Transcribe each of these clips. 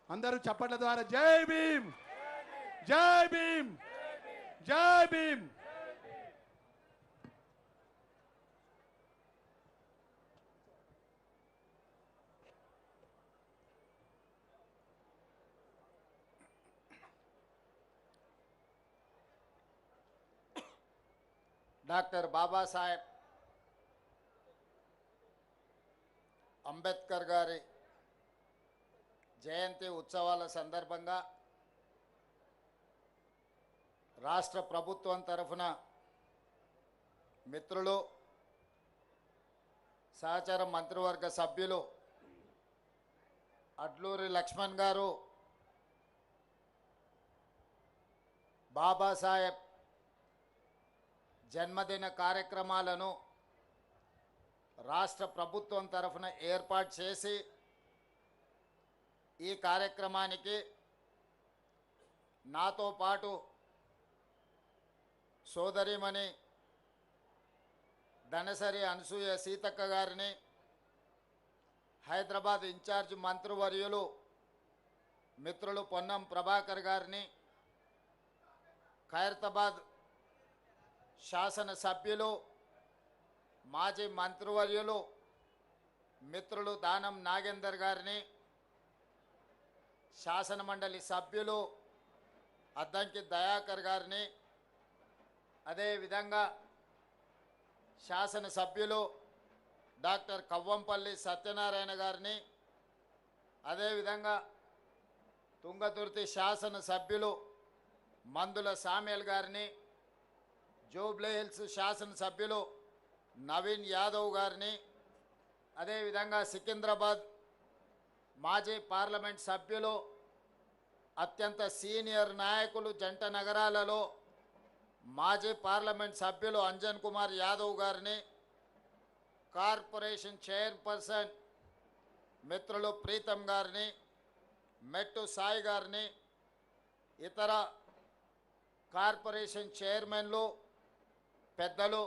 అందరూ చప్పట్ల ద్వారా జై భీమ్, జై భీమ్, జై భీమ్. డాక్టర్ బాబాసాహెబ్ అంబేద్కర్ గారి జయంతి ఉత్సవాల సందర్భంగా రాష్ట్ర ప్రభుత్వం తరఫున మిత్రులు, సహచర మంత్రివర్గ సభ్యులు అడ్లూరి లక్ష్మణ్ గారు బాబాసాహెబ్ జన్మదిన కార్యక్రమాలను రాష్ట్ర ప్రభుత్వం తరఫున ఏర్పాటు చేసి ఈ కార్యక్రమానికి నాతో పాటు సోదరిమణి ధనసరి అనసూయ సీతక్క గారిని, హైదరాబాద్ ఇన్ఛార్జ్ మంత్రివర్యులు మిత్రులు పొన్నం ప్రభాకర్ గారిని, ఖైరతాబాద్ శాసనసభ్యులు మాజీ మంత్రివర్యులు మిత్రులు దానం నాగేందర్ గారిని, శాసనమండలి సభ్యులు అద్దంకి దయాకర్ గారిని, అదేవిధంగా శాసనసభ్యులు డాక్టర్ కవ్వంపల్లి సత్యనారాయణ గారిని, అదేవిధంగా తుంగతుర్తి శాసనసభ్యులు మందుల సామ్యల్ గారిని, జూబ్లీ హిల్స్ శాసనసభ్యులు నవీన్ యాదవ్ గారిని, అదేవిధంగా సికింద్రాబాద్ మాజీ పార్లమెంట్ సభ్యులు, అత్యంత సీనియర్ నాయకులు, జంట నగరాలలో మాజీ పార్లమెంట్ సభ్యులు అంజన్ కుమార్ యాదవ్ గారిని, కార్పొరేషన్ చైర్పర్సన్ మిత్రులు ప్రీతం గారిని, మెట్టు సాయి గారిని, ఇతర కార్పొరేషన్ చైర్మన్లు పెద్దలు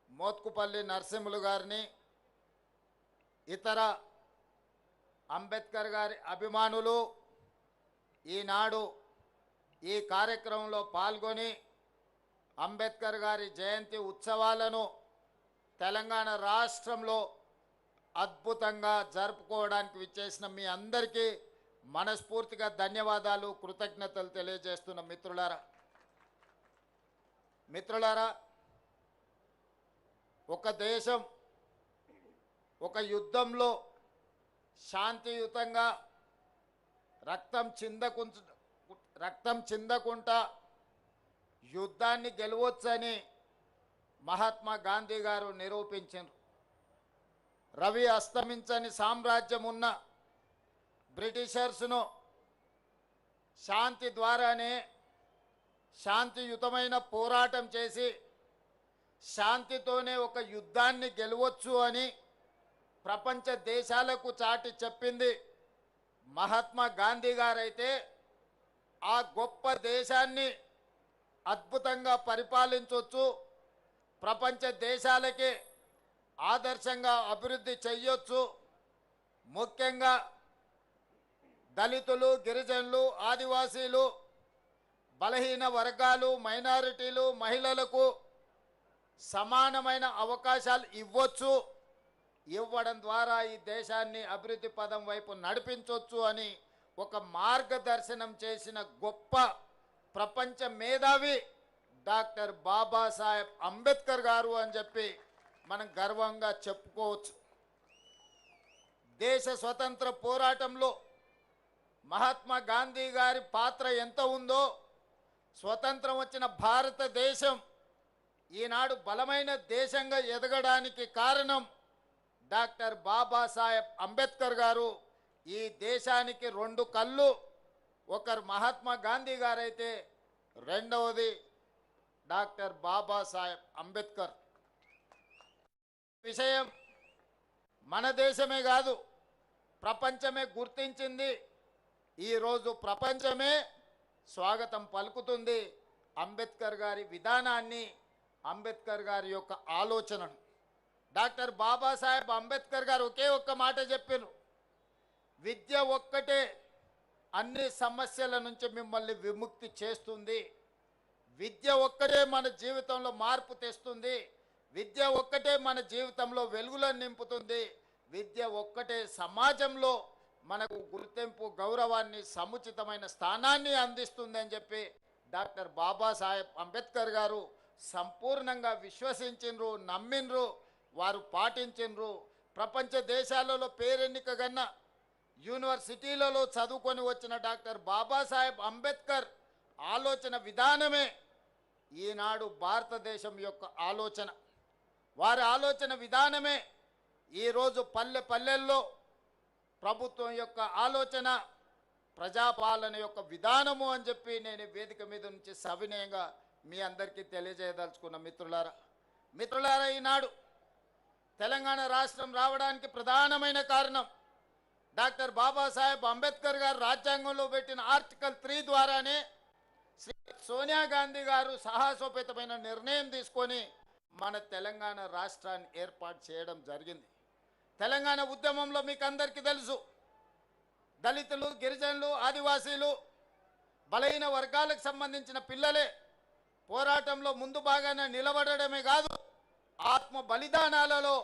మోత్కుపల్లి నరసింహులు గారిని, ఇతర అంబేద్కర్ గారి అభిమానులు ఈనాడు ఈ కార్యక్రమంలో పాల్గొని అంబేద్కర్ గారి జయంతి ఉత్సవాలను తెలంగాణ రాష్ట్రంలో అద్భుతంగా జరుపుకోవడానికి విచ్చేసిన మీ అందరికీ మనస్ఫూర్తిగా ధన్యవాదాలు, కృతజ్ఞతలు తెలియజేస్తున్న మిత్రులారా, ఒక దేశం ఒక యుద్ధంలో శాంతియుతంగా రక్తం చిందకుంటా యుద్ధాన్ని గెలవచ్చని మహాత్మా గాంధీ గారు నిరూపించారు. రవి అస్తమించని సామ్రాజ్యం ఉన్న బ్రిటిషర్స్ను శాంతి ద్వారానే, శాంతియుతమైన పోరాటం చేసి శాంతితోనే ఒక యుద్ధాన్ని గెలవచ్చు అని ప్రపంచ దేశాలకు చాటి చెప్పింది మహాత్మా గాంధీ గారైతే, ఆ గొప్ప దేశాన్ని అద్భుతంగా పరిపాలించవచ్చు, ప్రపంచ దేశాలకి ఆదర్శంగా అభివృద్ధి చెయ్యొచ్చు. ముఖ్యంగా దళితులు, గిరిజనులు, ఆదివాసీలు, బలహీన వర్గాలు, మైనారిటీలు, మహిళలకు సమానమైన అవకాశాలు ఇవ్వచ్చు. ఇవ్వడం ద్వారా ఈ దేశాన్ని అభివృద్ధి పదం వైపు నడిపించవచ్చు అని ఒక మార్గదర్శనం చేసిన గొప్ప ప్రపంచ మేధావి డాక్టర్ బాబాసాహెబ్ అంబేద్కర్ గారు అని చెప్పి మనం గర్వంగా చెప్పుకోవచ్చు. దేశ స్వతంత్ర పోరాటంలో మహాత్మా గాంధీ గారి పాత్ర ఎంత ఉందో, స్వతంత్రం వచ్చిన భారతదేశం ఈనాడు బలమైన దేశంగా ఎదగడానికి కారణం డాక్టర్ బాబాసాహెబ్ అంబేద్కర్ గారు. ఈ దేశానికి రెండు కళ్ళు, ఒకరు మహాత్మా గాంధీ గారైతే రెండవది డాక్టర్ బాబాసాహెబ్ అంబేద్కర్. విషయం మన దేశమే కాదు, ప్రపంచమే గుర్తించింది. ఈరోజు ప్రపంచమే స్వాగతం పలుకుతుంది అంబేద్కర్ గారి విధానాన్ని, అంబేద్కర్ గారి యొక్క ఆలోచనను. డాక్టర్ బాబాసాహెబ్ అంబేద్కర్ గారు ఒకే ఒక్క మాట చెప్పారు, విద్య ఒక్కటే అన్ని సమస్యల నుంచి మిమ్మల్ని విముక్తి చేస్తుంది. విద్య ఒక్కటే మన జీవితంలో మార్పు తెస్తుంది. విద్య ఒక్కటే మన జీవితంలో వెలుగులను నింపుతుంది. విద్య ఒక్కటే సమాజంలో మనకు గుర్తింపు, గౌరవాన్ని, సముచితమైన స్థానాన్ని అందిస్తుందని చెప్పి డాక్టర్ బాబాసాహెబ్ అంబేద్కర్ గారు సంపూర్ణంగా విశ్వసించిండ్రు, నమ్మిండ్రు, వారు పాటించిండ్రు. ప్రపంచ దేశాలలో పేరెన్నికగన్న యూనివర్సిటీలలో చదువుకొని వచ్చిన డాక్టర్ బాబాసాహెబ్ అంబేద్కర్ ఆలోచన విధానమే ఈనాడు భారతదేశం యొక్క ఆలోచన. వారి ఆలోచన విధానమే ఈరోజు పల్లె పల్లెల్లో ప్రభుత్వం యొక్క ఆలోచన, ప్రజాపాలన యొక్క విధానము అని చెప్పి నేను వేదిక మీద నుంచి సవినయంగా మీ అందరికీ తెలియజేయదలుచుకున్న మిత్రులారా, ఈనాడు తెలంగాణ రాష్ట్రం రావడానికి ప్రధానమైన కారణం డాక్టర్ బాబాసాహెబ్ అంబేద్కర్ గారు రాజ్యాంగంలో పెట్టిన ఆర్టికల్ 3 ద్వారానే శ్రీ సోనియా గాంధీ గారు సాహసోపేతమైన నిర్ణయం తీసుకొని మన తెలంగాణ రాష్ట్రాన్ని ఏర్పాటు చేయడం జరిగింది. తెలంగాణ ఉద్యమంలో మీకు అందరికీ తెలుసు, దళితులు, గిరిజనులు, ఆదివాసీలు, బలహీన వర్గాలకు సంబంధించిన పిల్లలే పోరాటంలో ముందు భాగాన నిలబడమే కాదు, ఆత్మ బలిదానాలలో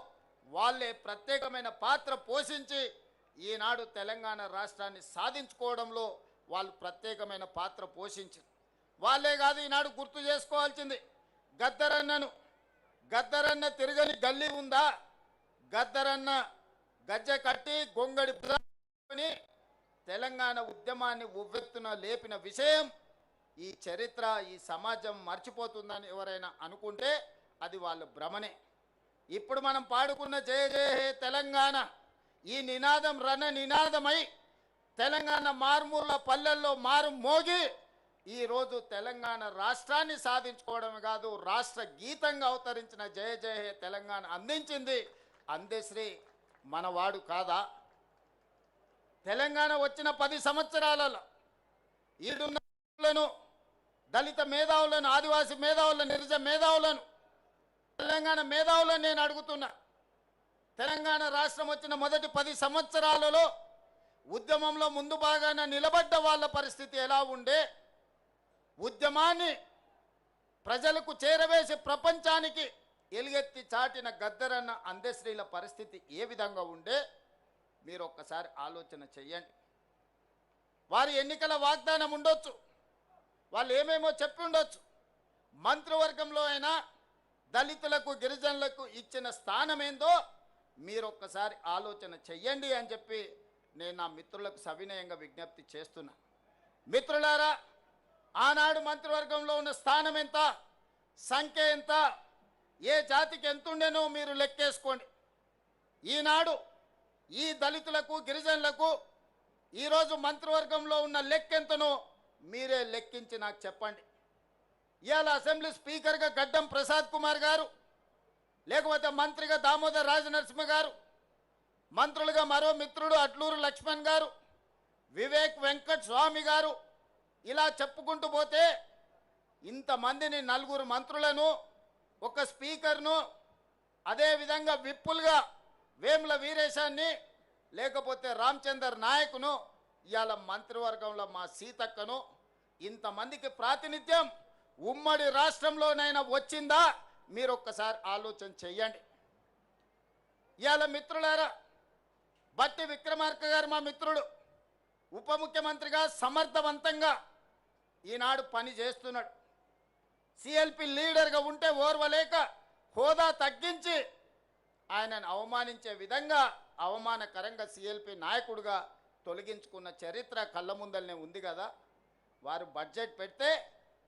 వాళ్ళే ప్రత్యేకమైన పాత్ర పోషించి ఈనాడు తెలంగాణ రాష్ట్రాన్ని సాధించుకోవడంలో వాళ్ళు ప్రత్యేకమైన పాత్ర పోషించారు. వాళ్ళే కాదు, ఈనాడు గుర్తు చేసుకోవాల్సింది గద్దరన్న తిరగని గల్లీ ఉందా? గద్దరన్న గజ్జె కట్టి గొంగడి తెలంగాణ ఉద్యమాన్ని ఉవ్వెత్తున లేపిన విషయం ఈ చరిత్ర, ఈ సమాజం మర్చిపోతుందని ఎవరైనా అనుకుంటే అది వాళ్ళ భ్రమనే. ఇప్పుడు మనం పాడుకున్న జయ జయ హే తెలంగాణ ఈ నినాదం రణ నినాదమై తెలంగాణ మారుమూల పల్లెల్లో మారు మోగి ఈరోజు తెలంగాణ రాష్ట్రాన్ని సాధించుకోవడమే కాదు, రాష్ట్ర గీతంగా అవతరించిన జయ జయ హే తెలంగాణ అందించింది అందశ్రీ మనవాడు కాదా? తెలంగాణ వచ్చిన 10 సంవత్సరాలలో ఈడున్న దళిత మేధావులను, ఆదివాసీ మేధావులను, నిరజ మేధావులను, తెలంగాణ మేధావులను నేను అడుగుతున్నా, తెలంగాణ రాష్ట్రం వచ్చిన మొదటి 10 సంవత్సరాలలో ఉద్యమంలో ముందు భాగాన నిలబడ్డ వాళ్ళ పరిస్థితి ఎలా ఉండే? ఉద్యమాన్ని ప్రజలకు చేరవేసి ప్రపంచానికి ఎలుగెత్తి చాటిన గద్దరన్న అందశ్రీల పరిస్థితి ఏ విధంగా ఉండే? మీరు ఒక్కసారి ఆలోచన చెయ్యండి. వారి ఎన్నికల వాగ్దానం ఉండొచ్చు, వాళ్ళు ఏమేమో చెప్పి ఉండొచ్చు, మంత్రివర్గంలో అయినా దళితులకు, గిరిజనులకు ఇచ్చిన స్థానం ఏందో మీరు ఒక్కసారి ఆలోచన చెయ్యండి అని చెప్పి నేను నా మిత్రులకు సవినయంగా విజ్ఞప్తి చేస్తున్నా. మిత్రులారా, ఆనాడు మంత్రివర్గంలో ఉన్న స్థానం ఎంత, సంఖ్య ఎంత, ఏ జాతికి ఎంతుండేనో మీరు లెక్కేసుకోండి. ఈనాడు ఈ దళితులకు, గిరిజనులకు ఈరోజు మంత్రివర్గంలో ఉన్న లెక్కెంతనో మీరే లెక్కించి నాకు చెప్పండి. ఇవాళ అసెంబ్లీ స్పీకర్గా గడ్డం ప్రసాద్ కుమార్ గారు, లేకపోతే మంత్రిగా దామోదర్ రాజనరసింహ గారు, మంత్రులుగా మరో మిత్రుడు అట్లూరు లక్ష్మణ్ గారు, వివేక్ వెంకట్ స్వామి గారు, ఇలా చెప్పుకుంటూ పోతే ఇంతమందిని, 4 మంత్రులను, ఒక స్పీకర్ను, అదేవిధంగా విప్పులుగా వేముల వీరేశాన్ని, లేకపోతే రామచందర్ నాయకును, ఇవాళ మంత్రివర్గంలో మా సీతక్కను, ఇంతమందికి ప్రాతినిధ్యం ఉమ్మడి రాష్ట్రంలోనైనా వచ్చిందా? మీరు ఒక్కసారి ఆలోచన చెయ్యండి. ఇవాళ మిత్రులారా, బట్టి విక్రమార్క గారు మా మిత్రుడు, ఉప ముఖ్యమంత్రిగా సమర్థవంతంగా ఈనాడు పని చేస్తున్నాడు. సిఎల్పి లీడర్గా ఉంటే ఓర్వలేక హోదా తగ్గించి ఆయనను అవమానించే విధంగా అవమానకరంగా సిఎల్పి నాయకుడిగా తొలగించుకున్న చరిత్ర కళ్ళ ముందలనే ఉంది కదా. వారు బడ్జెట్ పెడితే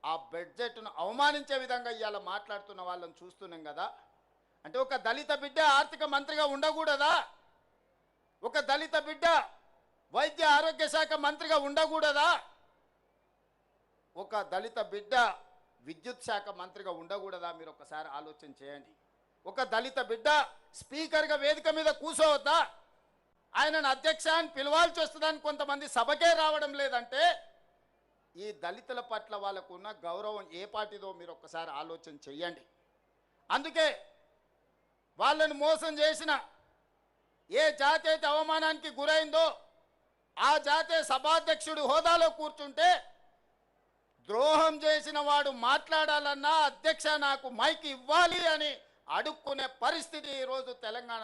ఆ బడ్జెట్ను అవమానించే విధంగా ఇవాళ మాట్లాడుతున్న వాళ్ళని చూస్తున్నాం కదా. అంటే ఒక దళిత బిడ్డ ఆర్థిక మంత్రిగా ఉండకూడదా? ఒక దళిత బిడ్డ వైద్య ఆరోగ్య శాఖ మంత్రిగా ఉండకూడదా? ఒక దళిత బిడ్డ విద్యుత్ శాఖ మంత్రిగా ఉండకూడదా? మీరు ఒకసారి ఆలోచన చేయండి. ఒక దళిత బిడ్డ స్పీకర్గా వేదిక మీద కూర్చోవద్దా? ఆయనను అధ్యక్ష అని పిలవాల్సి వస్తుందని కొంతమంది సభకే రావడం లేదంటే ఈ దళితుల పట్ల వాళ్ళకు ఉన్న గౌరవం ఏ పాటిదో మీరు ఒక్కసారి ఆలోచన చెయ్యండి. అందుకే వాళ్ళను మోసం చేసిన ఏ జాతి అయితే అవమానానికి గురైందో ఆ జాతీయ సభాధ్యక్షుడి హోదాలో కూర్చుంటే ద్రోహం చేసిన వాడు మాట్లాడాలన్నా అధ్యక్ష నాకు మైక్ ఇవ్వాలి అని అడుక్కునే పరిస్థితి ఈరోజు తెలంగాణ